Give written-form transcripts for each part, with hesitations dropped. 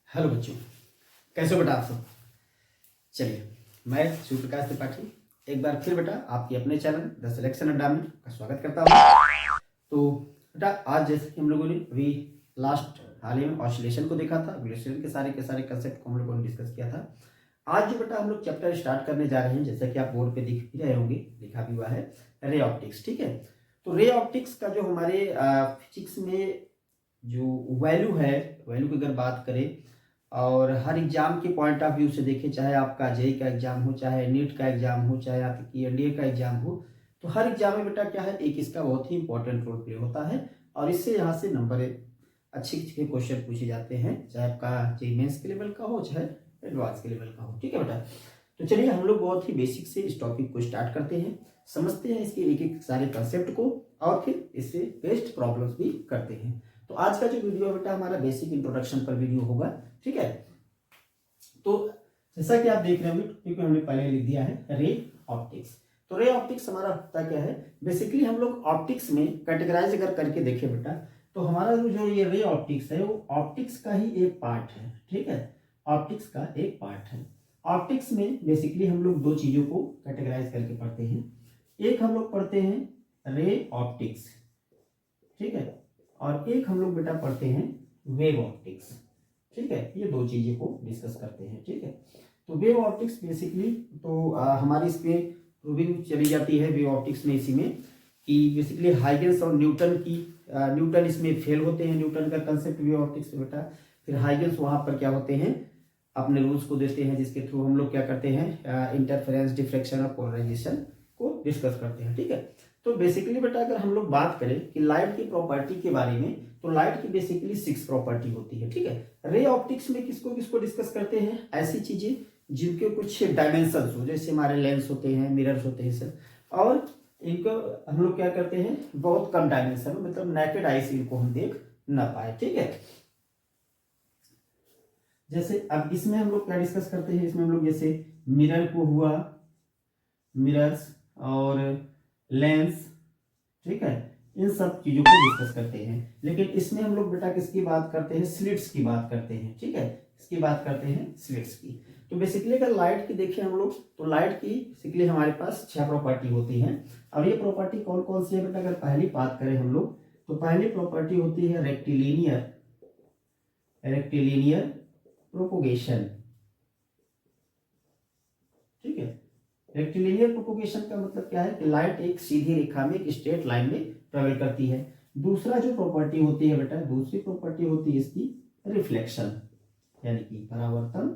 Hello बच्चों, कैसे हो बेटा आप सब। चलिए, मैं सूर्यप्रकाश त्रिपाठी एक बार फिर बेटा आपके अपने चैनल द सिलेक्शन अड्डा में का स्वागत करता हूँ। तो बेटा आज जैसे कि हम लोगों ने अभी लास्ट हाल ही में ऑसिलेशन को देखा था, ऑसिलेशन के सारे कंसेप्ट को हम लोगों ने डिस्कस किया था। आज जो बेटा हम लोग चैप्टर स्टार्ट करने जा रहे हैं, जैसा कि आप बोर्ड पे दिख भी रहे होंगे, लिखा भी हुआ है रे ऑप्टिक्स। ठीक है, तो रे ऑप्टिक्स का जो हमारे फिजिक्स में जो वैल्यू है, वैल्यू की अगर बात करें और हर एग्जाम के पॉइंट ऑफ व्यू से देखें, चाहे आपका जेई का एग्जाम हो, चाहे नीट का एग्जाम हो, चाहे आपकी एनडीए का एग्जाम हो, तो हर एग्जाम में बेटा क्या है, एक इसका बहुत ही इंपॉर्टेंट रोल प्ले होता है और इससे यहाँ से नंबर अच्छे अच्छे क्वेश्चन पूछे जाते हैं, चाहे आपका जेई मेंस के लेवल का हो, चाहे एडवांस के लेवल का हो। ठीक है बेटा, तो चलिए हम लोग बहुत ही बेसिक से इस टॉपिक को स्टार्ट करते हैं, समझते हैं इसके एक एक सारे कंसेप्ट को और फिर इससे बेस्ड प्रॉब्लम्स भी करते हैं। तो आज का जो वीडियो बेटा हमारा बेसिक इंट्रोडक्शन पर वीडियो होगा। ठीक है, तो जैसा कि आप देख रहे होंगे टॉपिक में हमने पहले लिख दिया है रे ऑप्टिक्स। तो रे ऑप्टिक्स हमारा होता क्या है, बेसिकली हम लोग ऑप्टिक्स में कैटेगराइज अगर करके देखें बेटा, तो हमारा जो ये रे ऑप्टिक्स है वो ऑप्टिक्स का ही एक पार्ट है। ठीक है, ऑप्टिक्स का एक पार्ट है। ऑप्टिक्स में बेसिकली हम लोग दो चीजों को कैटेगराइज करके पढ़ते हैं। एक हम लोग पढ़ते हैं रे ऑप्टिक्स, ठीक है, और एक हम लोग बेटा पढ़ते हैं वेव ऑप्टिक्स। ठीक है, ये दो चीजें को डिस्कस करते हैं। ठीक है, तो वेव ऑप्टिक्स बेसिकली तो हमारी इसमें प्रूविंग चली जाती है वेव ऑप्टिक्स में इसी में कि बेसिकली हाइगेंस और न्यूटन की न्यूटन इसमें फेल होते हैं, न्यूटन का कंसेप्ट वेव ऑप्टिक्स में बेटा। फिर हाइगेंस वहां पर क्या होते हैं, अपने रूल्स को देते हैं जिसके थ्रू हम लोग क्या करते हैं, इंटरफेरेंस, डिफ्रेक्शन और पोलराइजेशन को डिस्कस करते हैं। ठीक है, तो बेसिकली बेटा अगर हम लोग बात करें कि लाइट की प्रॉपर्टी के बारे में, तो लाइट की बेसिकली 6 प्रॉपर्टी होती है। ठीक है, रे ऑप्टिक्स में किसको किसको डिस्कस करते हैं, ऐसी चीजें जिनके कुछ डायमेंशंस हो, जैसे हमारे लेंस होते हैं, मिरर्स होते हैं सर, और इनको हम लोग क्या करते हैं बहुत कम डायमेंशन में, मतलब नेकेड आई से इनको हम देख ना पाए। ठीक है, जैसे अब इसमें हम लोग क्या डिस्कस करते हैं, इसमें हम लोग जैसे मिरर को हुआ, मिरर्स और लेंस, ठीक है, इन सब चीजों को डिस्कस करते हैं। लेकिन इसमें हम लोग बेटा किसकी बात करते हैं, स्लिट्स की बात करते हैं। ठीक है, इसकी बात करते हैं स्लिट्स की। तो बेसिकली अगर लाइट की देखें हम लोग, तो लाइट की बेसिकली हमारे पास 6 प्रॉपर्टी होती हैं। और ये प्रॉपर्टी कौन कौन सी है बेटा, अगर पहली बात करें हम लोग, तो पहली प्रॉपर्टी होती है रेक्टिलिनियर, रेक्टिलिनियर प्रोपोगेशन। ठीक है, रेक्टिलिनियर प्रोपोगेशन का मतलब क्या है कि लाइट एक सीधी रेखा में, एक स्ट्रेट लाइन में ट्रेवल करती है। दूसरा जो प्रॉपर्टी होती है बेटा, दूसरी प्रॉपर्टी होती है इसकी रिफ्लेक्शन, यानी कि परावर्तन।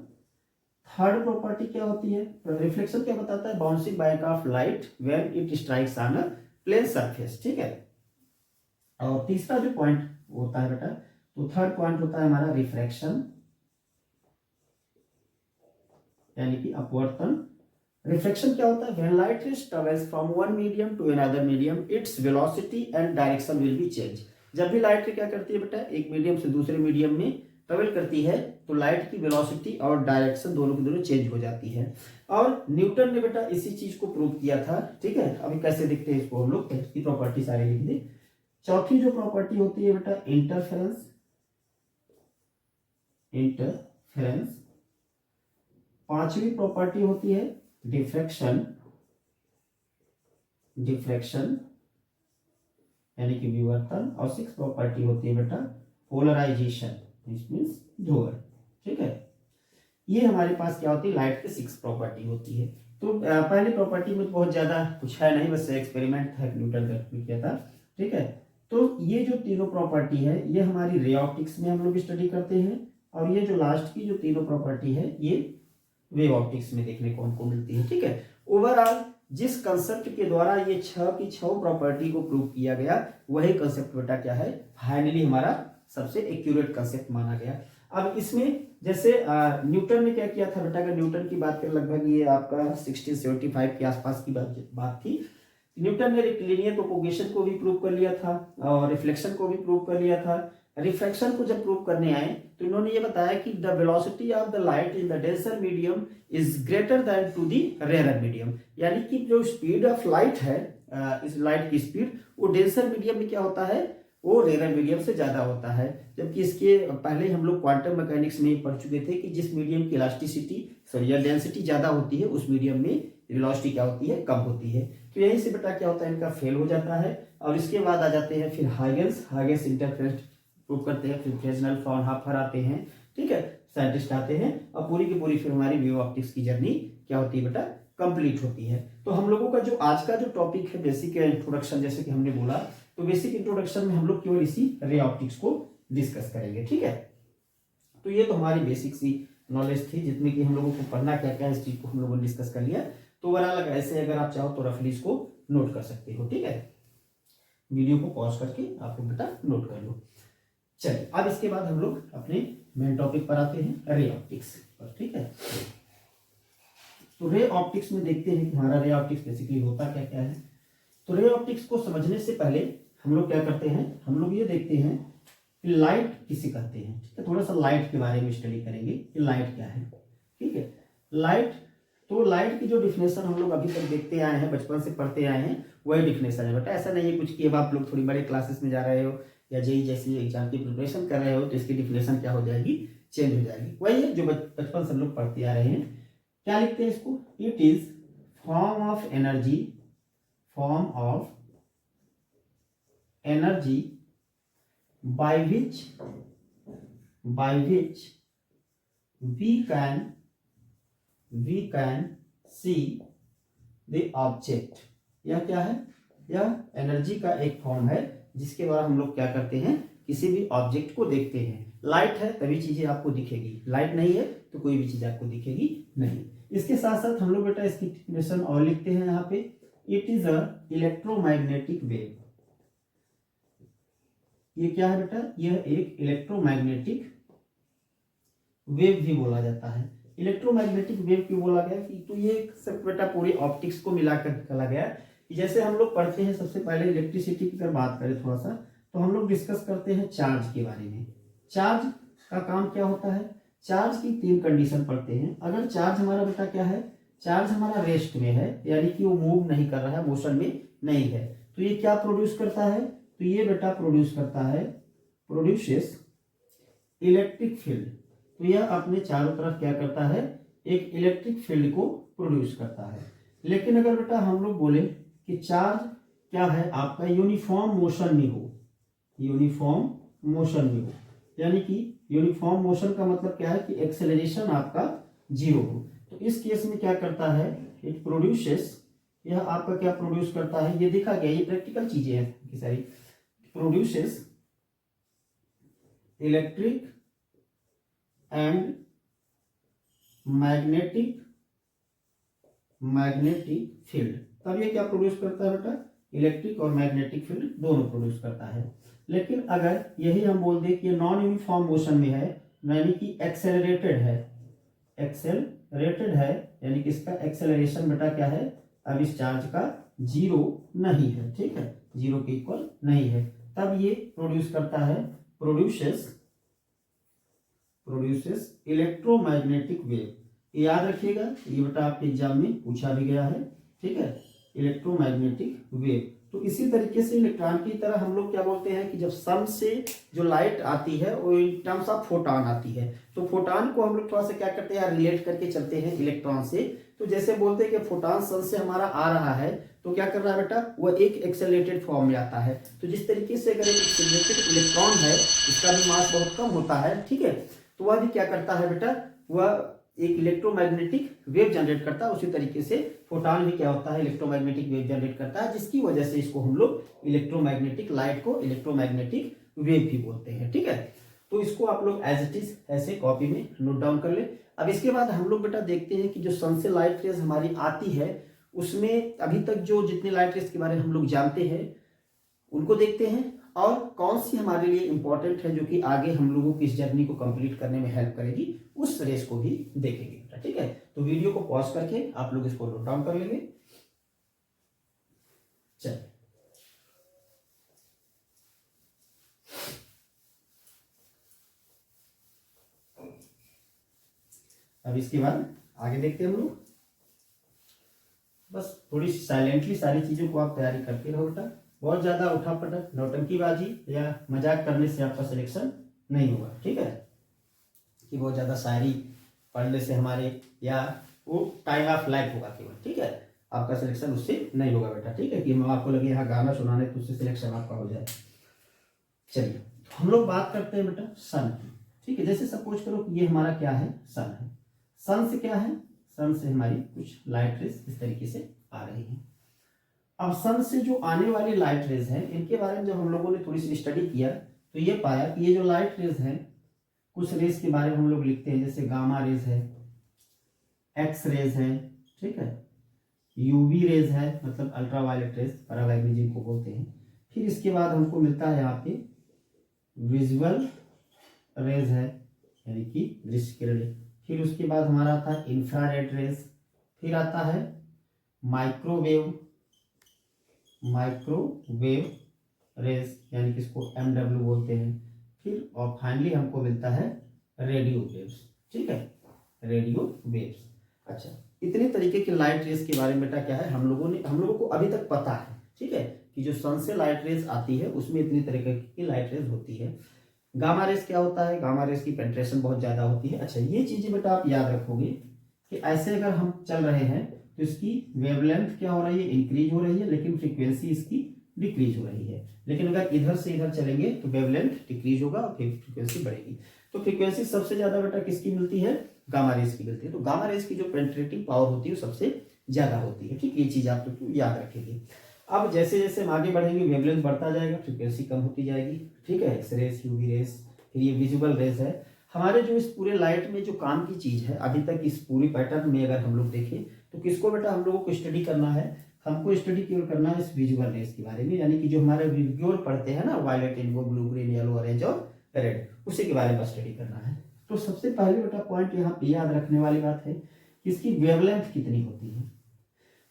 थर्ड प्रॉपर्टी क्या होती है, रिफ्लेक्शन क्या बताता है, bouncing back of light when it strikes on a plane surface. ठीक है, और तीसरा जो पॉइंट होता है बेटा, तो थर्ड पॉइंट होता है हमारा रिफ्रैक्शन, यानी कि अपवर्तन। रिफ्लेक्शन क्या होता है, when light rays travels from one medium to another medium, its velocity and direction will be change. जब भी लाइट क्या करती है बेटा, एक मीडियम से दूसरे मीडियम में ट्रेवल करती है, तो लाइट की वेलोसिटी और डायरेक्शन दोनों की दोनों चेंज हो जाती है। और न्यूटन ने बेटा इसी चीज को प्रूव किया था। ठीक है, अभी कैसे दिखते हैं इसको हम लोग, इसकी प्रॉपर्टी सारी लिख दे। चौथी जो प्रॉपर्टी होती है बेटा इंटरफेरेंस, इंटरफेरेंस। पांचवी प्रॉपर्टी होती है डिफ्रैक्शन, डिफ्रैक्शन यानी कि विवर्तन। और 6 प्रॉपर्टी होती है बेटा पोलराइजेशन, मींस ध्रुवण। ठीक है, ये हमारे पास क्या होती है, लाइट की 6 प्रॉपर्टी होती है। तो पहली प्रॉपर्टी में बहुत ज्यादा कुछ है नहीं, बस एक्सपेरिमेंट था, न्यूटन का किया था। ठीक है, तो ये जो तीनों प्रॉपर्टी है ये हमारी रे ऑप्टिक्स में हम लोग स्टडी करते हैं, और ये जो लास्ट की जो तीनों प्रॉपर्टी है ये वेव ऑप्टिक्स में देखने को हमको मिलती है। ठीक है, ओवरऑल जिस कंसेप्ट के द्वारा ये 6 की 6 प्रॉपर्टी को प्रूव किया गया, वही कंसेप्ट बेटा क्या है, फाइनली हमारा सबसे एक्यूरेट कंसेप्ट माना गया। अब इसमें जैसे न्यूटन ने क्या किया था बेटा, अगर न्यूटन की बात करें, लगभग ये आपका 1675 के आसपास की बात थी। न्यूटन ने रेक्टिलिनियर प्रोपोगेशन को भी प्रूव कर लिया था और रिफ्लेक्शन को भी प्रूव कर लिया था। रिफ्रैक्शन को जब प्रूव करने आए तो इन्होंने ये बताया कि the velocity of the light in the denser medium is greater than to the rare medium, यानी कि जो स्पीड ऑफ लाइट है, इस लाइट की स्पीड वो डेंसर मीडियम में क्या होता है, वो रेयर मीडियम से ज़्यादा होता है। जबकि इसके पहले हम लोग क्वांटम मैकेनिक्स में पढ़ चुके थे कि जिस मीडियम की इलास्टिसिटी सॉरी या डेंसिटी ज़्यादा होती है उस मीडियम में वेलोसिटी क्या होती है, कम होती है। तो यहीं से बेटा क्या होता है, इनका फेल हो जाता है। और इसके बाद आ जाते हैं फिर हाइगेंस इंटरफेरेंस प्रूव करते हैं, फिर फ्रेस्नेल फ्राउनहोफर आते हैं, ठीक है, साइंटिस्ट आते हैं, और पूरी की पूरी फिर हमारी वेव ऑप्टिक्स की जर्नी क्या होती है बेटा, कंप्लीट होती है। तो हम लोगों का जो आज का जो टॉपिक है बेसिक इंट्रोडक्शन, जैसे कि हमने बोला, तो बेसिक इंट्रोडक्शन में हम लोग केवल इसी रे ऑप्टिक्स को डिस्कस करेंगे, ठीक है। तो ये तो हमारी बेसिक सी नॉलेज थी, जितने की हम लोगों को पढ़ना क्या क्या इस चीज को हम लोगों ने डिस्कस कर लिया। तो ओवरऑल ऐसे अगर आप चाहो तो रफली इसको नोट कर सकते हो, ठीक है। वीडियो को पॉज करके आप लोग बेटा नोट कर लो। चलिए अब इसके बाद हम लोग अपने मेन टॉपिक पर आते हैं, रे ऑप्टिक्स पर, ठीक है। तो रे ऑप्टिक्स में देखते हैं कि हमारा रे ऑप्टिक्स बेसिकली होता क्या क्या है। तो रे ऑप्टिक्स को समझने से पहले हम लोग क्या करते हैं, हम लोग ये देखते हैं कि लाइट किसे कहते हैं, ठीक है। थोड़ा सा लाइट के बारे में स्टडी करेंगे कि लाइट क्या है, ठीक है। लाइट, तो लाइट की जो डिफिनेशन हम लोग अभी तक देखते आए हैं, बचपन से पढ़ते आए हैं, वही डिफिनेशन है बेटा। ऐसा नहीं है कुछ कि अब आप लोग थोड़ी बड़े क्लासेस में जा रहे हो या जेई जैसी एग्जाम की प्रिपरेशन कर रहे हो तो इसकी डिफिनेशन क्या हो जाएगी, चेंज हो जाएगी। वही है जो बचपन से हम लोग पढ़ते आ रहे हैं। क्या लिखते हैं इसको, it is form of energy by which we can see the object। यह क्या है, यह एनर्जी का एक फॉर्म है जिसके द्वारा हम लोग क्या करते हैं, किसी भी ऑब्जेक्ट को देखते हैं। लाइट है तभी चीजें आपको दिखेगी, लाइट नहीं है तो कोई भी चीज आपको दिखेगी नहीं। इसके साथ साथ हम लोग बेटा इसकी डेफिनेशन और लिखते हैं यहाँ पे, it is a electromagnetic wave. ये क्या है बेटा, यह एक इलेक्ट्रोमैग्नेटिक वेव भी बोला जाता है। इलेक्ट्रोमैग्नेटिक वेव क्यों बोला गया कि, तो ये सब बेटा पूरी ऑप्टिक्स को मिलाकर निकाला गया। जैसे हम लोग पढ़ते हैं सबसे पहले इलेक्ट्रिसिटी की अगर बात करें थोड़ा सा, तो हम लोग डिस्कस करते हैं चार्ज के बारे में। चार्ज का काम क्या होता है, चार्ज की 3 कंडीशन पढ़ते हैं। अगर चार्ज हमारा बेटा क्या है, चार्ज हमारा रेस्ट में है, यानी कि वो मूव नहीं कर रहा है, मोशन में नहीं है, तो ये क्या प्रोड्यूस करता है, तो ये बेटा प्रोड्यूस करता है, प्रोड्यूसेस इलेक्ट्रिक फील्ड। तो यह अपने चारों तरफ क्या करता है, एक इलेक्ट्रिक फील्ड को प्रोड्यूस करता है। लेकिन अगर बेटा हम लोग बोले कि चार्ज क्या है आपका यूनिफॉर्म मोशन में हो, यूनिफॉर्म मोशन में हो, यानी कि यूनिफॉर्म मोशन का मतलब क्या है कि एक्सेलरेशन आपका 0 हो, तो इस केस में क्या करता है, इट प्रोड्यूसेस, यह आपका क्या प्रोड्यूस करता है, ये देखा गया, ये प्रैक्टिकल चीजें हैं कि सारी, produces electric and magnetic field. तब ये क्या प्रोड्यूस करता है बेटा, इलेक्ट्रिक और मैग्नेटिक फील्ड दोनों प्रोड्यूस करता है। लेकिन अगर यही हम बोल दें कि नॉन यूनिफॉर्म मोशन में है, यानी कि एक्सेलरेटेड है, यानी कि इसका एक्सेलरेशन बेटा क्या है, अब इस चार्ज का 0 नहीं है, ठीक है, 0 के इक्वल नहीं है, तब ये प्रोड्यूस करता है, प्रोड्यूसेस इलेक्ट्रोमैग्नेटिक वेव। याद रखिएगा, ये बेटा आपके एग्जाम में पूछा भी गया है, ठीक है, इलेक्ट्रोमैग्नेटिक वेव। तो इसी तरीके से इलेक्ट्रॉन की तरह हम लोग क्या बोलते हैं कि जब सन से जो लाइट आती है वो इन टर्म्स ऑफ फोटॉन आती है, तो फोटॉन को हम लोग थोड़ा सा क्या करते हैं, रिलेट करके चलते हैं इलेक्ट्रॉन से। तो जैसे बोलते हैं कि फोटॉन सन से हमारा आ रहा है तो क्या कर रहा है बेटा, वह एक एक्सेलरेटेड फॉर्म में आता है। तो जिस तरीके से अगर एक एक्सेलरेटेड इलेक्ट्रॉन है, इसका भी मास बहुत कम होता है, ठीक है, तो वह भी क्या करता है बेटा, वह एक इलेक्ट्रोमैग्नेटिक वेव जनरेट करता है। उसी तरीके से फोटॉन भी क्या होता है, इलेक्ट्रोमैग्नेटिक वेव जनरेट करता है, जिसकी वजह से इसको हम लोग इलेक्ट्रोमैग्नेटिक, लाइट को इलेक्ट्रोमैग्नेटिक वेव भी बोलते हैं, ठीक है। तो इसको आप लोग एज इट इज ऐसे कॉपी में नोट डाउन कर ले। अब इसके बाद हम लोग बेटा देखते हैं कि जो सन से लाइट रेज हमारी आती है, उसमें अभी तक जो जितने लाइट रेज के बारे में हम लोग जानते हैं उनको देखते हैं, और कौन सी हमारे लिए इंपॉर्टेंट है जो कि आगे हम लोगों की इस जर्नी को कंप्लीट करने में हेल्प करेगी, उस रेस को भी देखेंगे, ठीक है। तो वीडियो को पॉज करके आप लोग इसको नोट डाउन कर लेंगे। चलिए अब इसके बाद आगे देखते हैं हम लोग। बस थोड़ी साइलेंटली सारी चीजों को आप तैयारी करते रहो बेटा, बहुत ज़्यादा उठापटक, नौटंकीबाजी या मजाक करने से आपका सिलेक्शन नहीं होगा। ठीक है, कि बहुत ज़्यादा शायरी पढ़ने से हमारे, या वो टाइम ऑफ लाइफ होगा केवल। ठीक है, आपका सिलेक्शन उससे नहीं होगा बेटा। ठीक है, कि मैं आपको लगे यहाँ गाना सुनाने तो उससे सिलेक्शन आपका हो जाए। चलिए हम लोग बात करते हैं बेटा सन की। ठीक है, जैसे सपोज करो कि ये हमारा क्या है, सन है। सन से क्या है, सन से हमारी कुछ लाइट रेस इस तरीके से आ रही है। अब सन से जो आने वाली लाइट रेज है, इनके बारे में जब हम लोगों ने थोड़ी सी स्टडी किया तो ये पाया कि ये जो लाइट रेज है, कुछ रेज के बारे में हम लोग लिखते हैं, जैसे गामा रेज है, एक्स रेज है, ठीक है, यूवी रेज है, मतलब अल्ट्रावायलेट रेज, पैरावायलेट जिनको बोलते हैं। फिर इसके बाद हमको मिलता है यहाँ पे विजुअल रेज है, यानी कि दृश्य किरणें। फिर उसके बाद हमारा आता है इंफ्रारेड रेज, फिर आता है माइक्रोवेव रेज, यानी कि इसको MW बोलते हैं। फिर और फाइनली हमको मिलता है रेडियो वेव्स। ठीक है, रेडियो वेव्स। अच्छा, इतने तरीके के लाइट रेज के बारे में बेटा क्या है, हम लोगों को अभी तक पता है। ठीक है, कि जो सन से लाइट रेज आती है उसमें इतनी तरीके की लाइट रेज होती है। गामा रेज क्या होता है, गामा रेज की पेनिट्रेशन बहुत ज्यादा होती है। अच्छा, ये चीजें बेटा आप याद रखोगे कि ऐसे अगर हम चल रहे हैं तो इसकी वेवलेंथ क्या हो रही है, इंक्रीज हो रही है, लेकिन फ्रीक्वेंसी इसकी डिक्रीज हो रही है। लेकिन अगर इधर से इधर चलेंगे तो वेवलेंथ डिक्रीज होगा और फिर फ्रीक्वेंसी बढ़ेगी। तो फ्रीक्वेंसी सबसे ज्यादा बेटा किसकी मिलती है, गामा रेज की मिलती है। तो गामा रेज की जो पेनिट्रेटिंग पावर होती है वो सबसे ज्यादा होती है। ठीक, ये चीज आप लोग याद रखेंगे। अब जैसे जैसे हम आगे बढ़ेंगे वेवलेंथ बढ़ता जाएगा, फ्रीक्वेंसी कम होती जाएगी। ठीक है, एक्स रेज, यूवी रेज, फिर ये विजुअल रेज है। हमारे जो इस पूरे लाइट में जो काम की चीज है अभी तक इस पूरी पैटर्न में अगर हम लोग देखें तो किसको बेटा हम लोगों को स्टडी करना है, हमको स्टडी केवल करना है इस विजुअल रेज के बारे में, यानी कि जो हमारे विजुअल पढ़ते हैं ना, violet, indigo, blue, green, yellow, orange और रेड, उसी के बारे में स्टडी करना है। तो सबसे पहले बेटा पॉइंट यहाँ पे याद रखने वाली बात है कि इसकी वेवलेंथ कितनी होती है।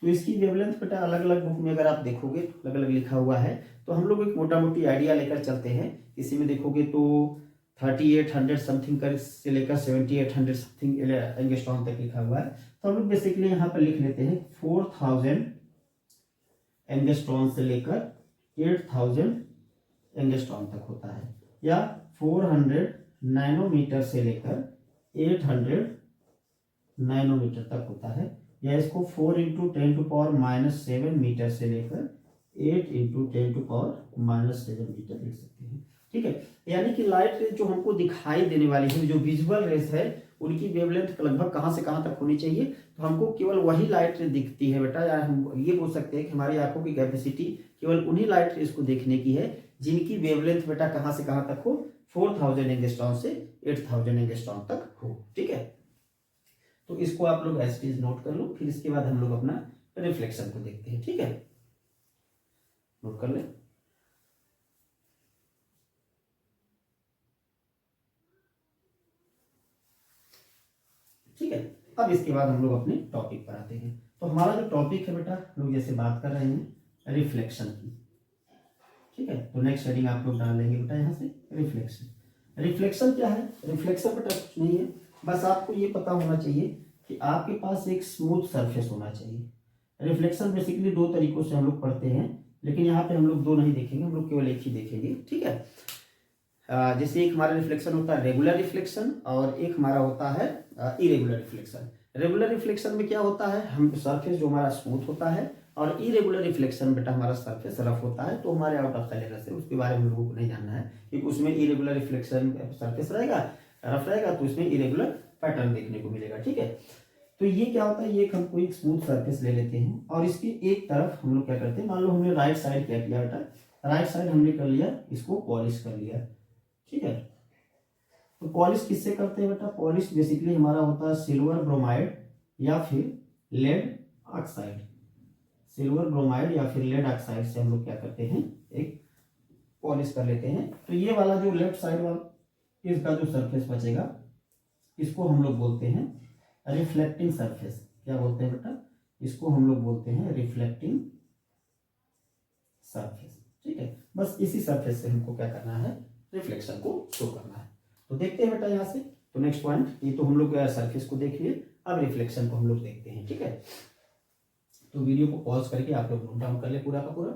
तो इसकी वेवलेंथ बेटा अलग अलग बुक में अगर आप देखोगे अलग अलग लिखा हुआ है। तो हम लोग एक मोटा मोटी आइडिया लेकर चलते हैं। इसी में देखोगे तो 3800 समथिंग कर से लेकर 7800 समथिंग एंगस्ट्रॉम तक लिखा हुआ है। तो हम लोग बेसिकली यहाँ पर लिख लेते हैं 4000 एंगस्ट्रॉम से लेकर 8000 एंगस्ट्रॉम तक होता है, या 400 नैनोमीटर से लेकर 800 नैनोमीटर तक होता है, या इसको 4 × 10⁻⁻7 मीटर से लेकर 8 × 10⁻⁻7 मीटर लिख सकते हैं। ठीक है, यानी कि लाइट रेज जो हमको दिखाई देने वाली है, जो विजुअल रेज है, उनकी वेवलेंथ लगभग कहाँ से कहाँ तक होनी चाहिए। तो हमको केवल वही लाइट रेज दिखती है बेटा, या हम ये बोल सकते हैं कि हमारी आंखों की कैपेसिटी केवल उन्हीं लाइट रेज को देखने की है जिनकी वेवलेंथ बेटा कहाँ से कहाँ तक हो, 4000 एंगस्ट्रॉम से 8000 एंगस्ट्रॉम तक हो। ठीक है, तो इसको आप लोग एज इट इज नोट कर लो। फिर इसके बाद हम लोग अपना रिफ्लेक्शन को देखते हैं। ठीक है, नोट कर ले। ठीक है, अब इसके बाद हम लोग अपने टॉपिक पर आते हैं। तो हमारा जो टॉपिक है बेटा, लोग जैसे बात कर रहे हैं रिफ्लेक्शन की। ठीक है, तो नेक्स्ट हेडिंग आप लोग डाल लेंगे बेटा यहाँ से रिफ्लेक्शन। रिफ्लेक्शन क्या है, रिफ्लेक्शन बेटा कुछ नहीं है, बस आपको ये पता होना चाहिए कि आपके पास एक स्मूथ सरफेस होना चाहिए। रिफ्लेक्शन बेसिकली दो तरीकों से हम लोग पढ़ते हैं, लेकिन यहाँ पे हम लोग दो नहीं देखेंगे, हम लोग केवल एक ही देखेंगे। ठीक है, जैसे एक हमारा रिफ्लेक्शन होता है रेगुलर रिफ्लेक्शन और एक हमारा होता है इरेगुलर रिफ्लेक्शन। रेगुलर रिफ्लेक्शन में क्या होता है, हम सरफेस जो हमारा स्मूथ होता है, और इरेगुलर रिफ्लेक्शन बेटा हमारा सरफेस रफ होता है। तो हमारे आउट ऑफ सिलेबस है, उसके बारे में हम लोगों को नहीं जानना है, क्योंकि उसमें इरेगुलर रिफ्लेक्शन सरफेस रहेगा, रफ रहेगा, तो इसमें इरेगुलर पैटर्न देखने को मिलेगा। ठीक है, तो ये क्या होता है, ये हम कोई स्मूथ सरफेस ले लेते हैं और इसकी एक तरफ हम लोग क्या करते हैं, मान लो हमने राइट साइड क्या किया बेटा, राइट साइड हमने कर लिया, इसको पॉलिश कर लिया। ठीक है, तो पॉलिश किससे करते हैं बेटा, पॉलिश बेसिकली हमारा होता है सिल्वर ब्रोमाइड या फिर लेड ऑक्साइड। सिल्वर ब्रोमाइड या फिर लेड ऑक्साइड से हम लोग क्या करते हैं, एक पॉलिश कर लेते हैं। तो ये वाला जो लेफ्ट साइड वाला इसका जो सरफेस बचेगा, इसको हम लोग बोलते हैं रिफ्लेक्टिंग सरफेस। क्या बोलते हैं बेटा, इसको हम लोग बोलते हैं रिफ्लेक्टिंग सरफेस। ठीक है, बस इसी सरफेस से हमको क्या करना है, रिफ्लेक्शन को शो करना है। तो देखते हैं बेटा यहाँ से, तो नेक्स्ट पॉइंट, ये तो हम लोग सरफेस को देख लिए, अब रिफ्लेक्शन को हम लोग देखते हैं। ठीक है, तो वीडियो को पॉज करके आप लोग नोट डाउन कर ले पूरा का पूरा।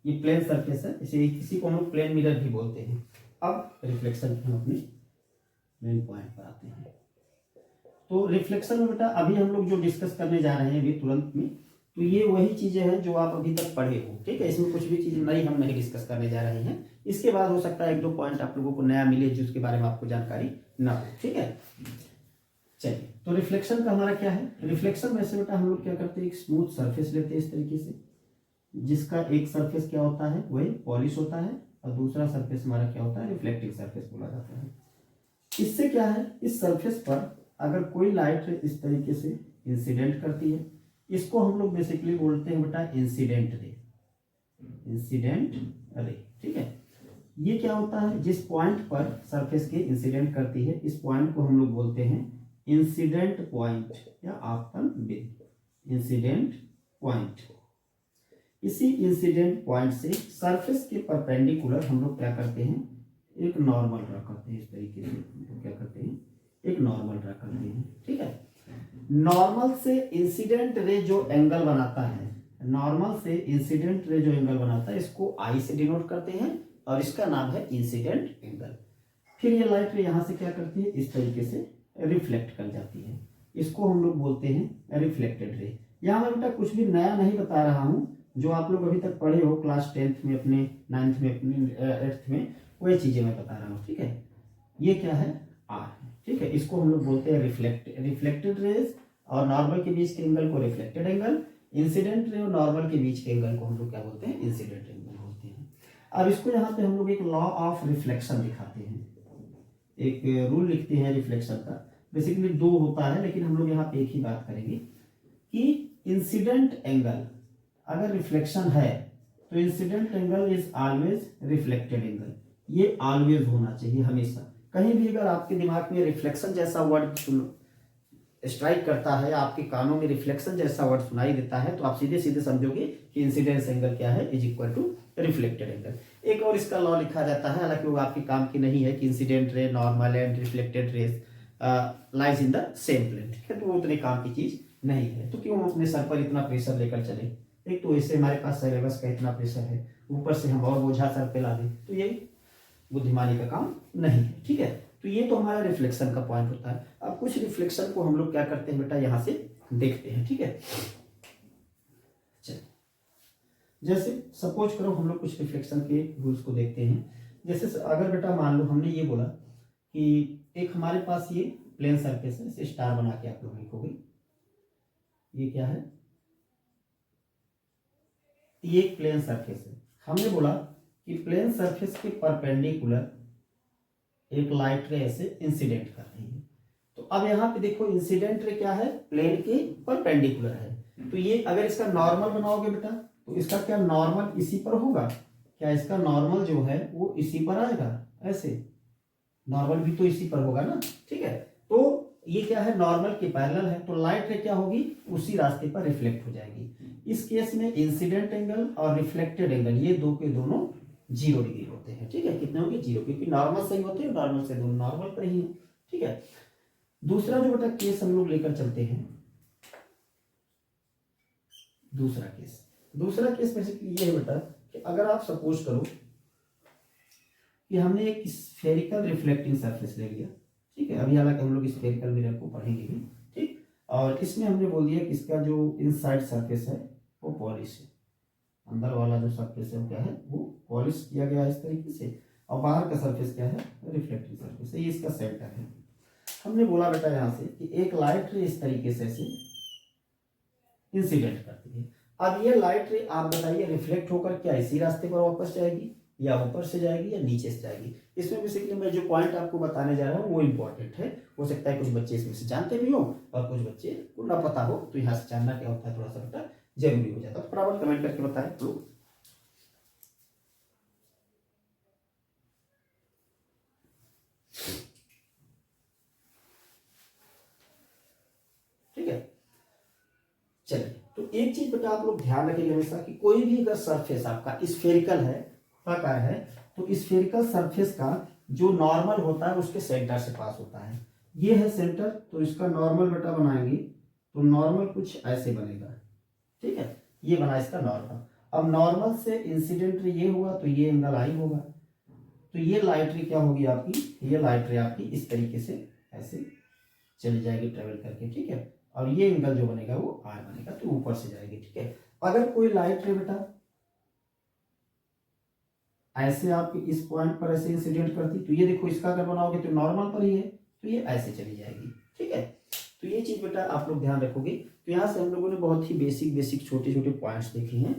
ये प्लेन सरफेस है, इसे किसी को हम लोग प्लेन मिरर भी बोलते हैं। अब रिफ्लेक्शन हम अपने मेन पॉइंट पर आते हैं। तो रिफ्लेक्शन में बेटा अभी हम लोग जो डिस्कस करने जा रहे हैं अभी तुरंत में, तो ये वही चीजें हैं जो आप अभी तक पढ़े हो, ठीक है। इसमें कुछ भी चीज नई हम नहीं डिस्कस करने जा रहे हैं। इसके बाद हो सकता है एक दो पॉइंट आप लोगों को नया मिले जिसके बारे में आपको जानकारी ना हो, ठीक है। चलिए, तो रिफ्लेक्शन का हमारा क्या है। रिफ्लेक्शन में से बेटा हम लोग क्या करते हैं, एक स्मूथ सरफेस लेते हैं इस तरीके से, जिसका एक सरफेस क्या होता है, वही पॉलिश होता है, और दूसरा सरफेस हमारा क्या होता है, रिफ्लेक्टिंग सरफेस बोला जाता है। इससे क्या है, इस सरफेस पर अगर कोई लाइट इस तरीके से इंसिडेंट करती है, इसको हम लोग बेसिकली बोलते हैं बेटा इंसिडेंट रे, इंसिडेंट रे, ठीक है। ये क्या होता है, जिस पॉइंट पर सरफेस के इंसिडेंट करती है, इस पॉइंट को हम लोग बोलते हैं इंसिडेंट पॉइंट या आपतन बिंदु, इंसिडेंट पॉइंट। इसी इंसिडेंट पॉइंट से सरफेस के परपेंडिकुलर हम लोग क्या करते हैं, एक नॉर्मल ड्रा करते हैं। इस तरीके से तो क्या करते हैं, एक नॉर्मल ड्रा करते हैं, ठीक है। नॉर्मल से इंसिडेंट रे जो एंगल बनाता है, नॉर्मल से इंसिडेंट रे जो एंगल बनाता है, इसको आई से डिनोट करते हैं और इसका नाम है इंसिडेंट एंगल। फिर ये लाइट रे यहाँ से क्या करती है, इस तरीके से रिफ्लेक्ट कर जाती है, इसको हम लोग बोलते हैं रिफ्लेक्टेड रे। यहाँ मैं बेटा कुछ भी नया नहीं बता रहा हूँ, जो आप लोग अभी तक पढ़े हो क्लास 10th में, अपने 9th में, अपने 8th में, वही चीजें मैं बता रहा हूँ, ठीक है। ये क्या है, आर है, ठीक है। इसको हम लोग बोलते हैं रिफ्लेक्टेड रेज, और नॉर्मल के बीच के एंगल को रिफ्लेक्टेड एंगल, इंसिडेंट रे और नॉर्मल के बीच के एंगल को हम लोग क्या बोलते हैं, इंसिडेंट एंगल बोलते हैं। अब इसको यहाँ पे हम लोग एक लॉ ऑफ रिफ्लेक्शन दिखाते हैं, एक रूल लिखते हैं रिफ्लेक्शन का। बेसिकली दो होता है, लेकिन हम लोग यहाँ पे एक ही बात करेंगे कि इंसिडेंट एंगल अगर रिफ्लेक्शन है तो incident angle is always reflected angle, ये ऑलवेज होना चाहिए हमेशा। कहीं भी अगर आपके दिमाग में रिफ्लेक्शन जैसा वर्ड स्ट्राइक करता है, आपके कानों में रिफ्लेक्शन जैसा वर्ड सुनाई देता है, तो आप सीधे सीधे समझोगे कि इंसिडेंस एंगल क्या है, is equal to reflected angle. एक और इसका लॉ लिखा जाता है, हालांकि वो आपके काम की नहीं है, कि incident ray, normal and reflected rays lies in the same plane, ठीक है। तो वो उतने काम की चीज नहीं है, तो क्यों अपने सर पर इतना प्रेशर लेकर चले। एक तो ऐसे हमारे पास सिलेबस का इतना प्रेशर है, ऊपर से हम और बोझा सर पे ला दें, तो ये बुद्धिमानी का काम नहीं है, ठीक है। तो ये तो हमारा रिफ्लेक्शन का पॉइंट होता है। अब कुछ रिफ्लेक्शन को हम लोग क्या करते हैं बेटा, यहां से देखते हैं, ठीक है। चलिए, जैसे सपोज करो हम लोग कुछ रिफ्लेक्शन के रूल्स को देखते हैं। जैसे अगर बेटा मान लो हमने ये बोला कि एक हमारे पास ये प्लेन सरफेस है, इसे स्टार बना के आप लोग लिखोगे, ये क्या है, ये एक प्लेन सरफेस है। हमने बोला कि प्लेन सरफेस के परपेंडिकुलर एक लाइट रे ऐसे इंसिडेंट कर रही है। तो अब यहाँ पे देखो इंसिडेंट रे क्या है, प्लेन के परपेंडिकुलर है। तो ये अगर इसका नॉर्मल बनाओगे बेटा, तो इसका क्या नॉर्मल इसी पर होगा, क्या इसका नॉर्मल जो है वो इसी पर आएगा, ऐसे नॉर्मल भी तो इसी पर होगा ना, ठीक है। तो ये क्या है, नॉर्मल के पैरेलल है, तो लाइट रे क्या होगी, उसी रास्ते पर रिफ्लेक्ट हो जाएगी। इस केस में इंसिडेंट एंगल और रिफ्लेक्टेड एंगल ये दो के दोनों 0 डिग्री होते हैं, ठीक है। कितने होंगे, 0, क्योंकि नॉर्मल सही होते हैं, नॉर्मल से दोनों नॉर्मल पर ही है, ठीक है। दूसरा जो बेटा केस हम लोग लेकर चलते हैं, दूसरा केस बेसिकली ये है बेटा कि अगर आप सपोज करो कि हमने एक स्फेरिकल रिफ्लेक्टिंग सरफेस ले लिया, ठीक है। अभी हालांकि हम लोग स्फेरिकल मिरर को पढ़ेंगे भी, ठीक। और इसमें हमने बोल दिया कि इसका जो इनसाइड सरफेस है वो पॉलिश है, अंदर वाला जो सरफेस है वो क्या है, वो पॉलिश किया गया है इस तरीके से, और बाहर का सरफेस क्या है, रिफ्लेक्टिंग सरफेस है, ये इसका सेंटर है। हमने बोला बेटा यहाँ से कि एक लाइट रे इस तरीके से इंसिडेंट करती है। अब ये लाइट रे आप बताइए रिफ्लेक्ट होकर क्या इसी रास्ते पर वापस जाएगी, या ऊपर से जाएगी, या नीचे से जाएगी। इसमें बेसिकली मैं जो पॉइंट आपको बताने जा रहा हूँ वो इंपॉर्टेंट है। हो सकता है कुछ बच्चे इसमें से जानते भी हो और कुछ बच्चे को ना पता हो, तो यहाँ से जानना क्या होता है थोड़ा सा बेटा जरूरी हो जाता है। फटाफट कमेंट करके बताएं लोग। ठीक है, चलिए। तो एक चीज बेटा आप लोग ध्यान रखेंगे हमेशा कि कोई भी अगर सरफेस आपका स्फेरिकल है, आकार है, तो स्फेरिकल सरफेस का जो नॉर्मल होता है उसके सेंटर से पास होता है। ये है सेंटर, तो इसका नॉर्मल बेटा बनाएंगे तो नॉर्मल कुछ ऐसे बनेगा, ठीक है। ये बना इसका नॉर्मल। अब नॉर्मल से इंसिडेंट रे ये हुआ तो ये एंगल आई होगा, तो ये लाइट रे क्या होगी आपकी, ये लाइट रे आपकी इस तरीके से ऐसे चली जाएगी ट्रेवल करके, ठीक है, और ये एंगल जो बनेगा वो आर बनेगा, तो ऊपर से जाएगी, ठीक है। अगर कोई लाइट रे बेटा ऐसे आपके इस पॉइंट पर ऐसे इंसिडेंट करती, तो ये देखो इसका अगर बनाओगे तो नॉर्मल पर ही है, तो ये ऐसे चली जाएगी, ठीक है। तो ये चीज बेटा आप लोग ध्यान रखोगे। तो यहाँ से हम लोगों ने बहुत ही बेसिक छोटे छोटे पॉइंट्स देखे हैं।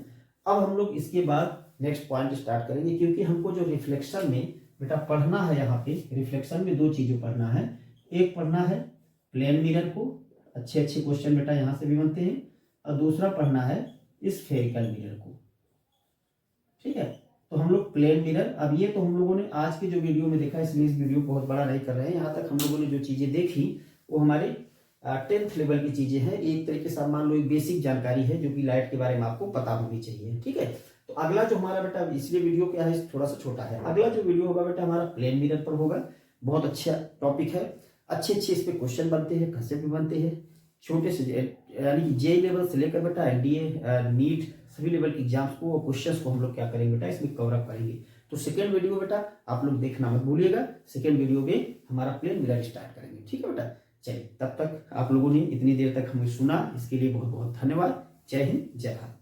अब हम लोग इसके बाद नेक्स्ट पॉइंट स्टार्ट करेंगे, क्योंकि हमको जो रिफ्लेक्शन में बेटा पढ़ना है, यहाँ पे रिफ्लेक्शन में दो चीजें पढ़ना है। एक पढ़ना है प्लेन मिरर को, अच्छे क्वेश्चन बेटा यहाँ से भी बनते हैं, और दूसरा पढ़ना है स्फेरिकल मिरर को, ठीक है। तो हम लोग प्लेन मिरर, अब ये तो हम लोगों ने आज के जो वीडियो में देखा, इसलिए इस वीडियो बहुत बड़ा नहीं कर रहे हैं। यहाँ तक हम लोगों ने जो चीजें देखी वो हमारे 10th लेवल की चीजें हैं। एक तरीके से मान लो एक बेसिक जानकारी है जो कि लाइट के बारे में आपको पता होनी चाहिए, ठीक है। तो अगला जो हमारा बेटा, इसलिए वीडियो क्या है थोड़ा सा छोटा है, अगला जो वीडियो होगा बेटा हमारा प्लेन मिरर पर होगा। बहुत अच्छा टॉपिक है, अच्छे इस पे क्वेश्चन बनते हैं, कंसेप्ट भी बनते हैं, छोटे से यानी कि जेई लेवल से लेकर बेटा एनडीए नीट सभी लेवल के एग्जाम्स को और क्वेश्चंस को हम लोग क्या करेंगे बेटा इसमें कवर अप करेंगे। तो सेकंड वीडियो बेटा आप लोग देखना मत भूलिएगा, सेकंड वीडियो में हमारा प्लेन मिरर स्टार्ट करेंगे, ठीक है बेटा। चलिए, तब तक आप लोगों ने इतनी देर तक हमें सुना, इसके लिए बहुत बहुत धन्यवाद। जय हिंद, जय भारत।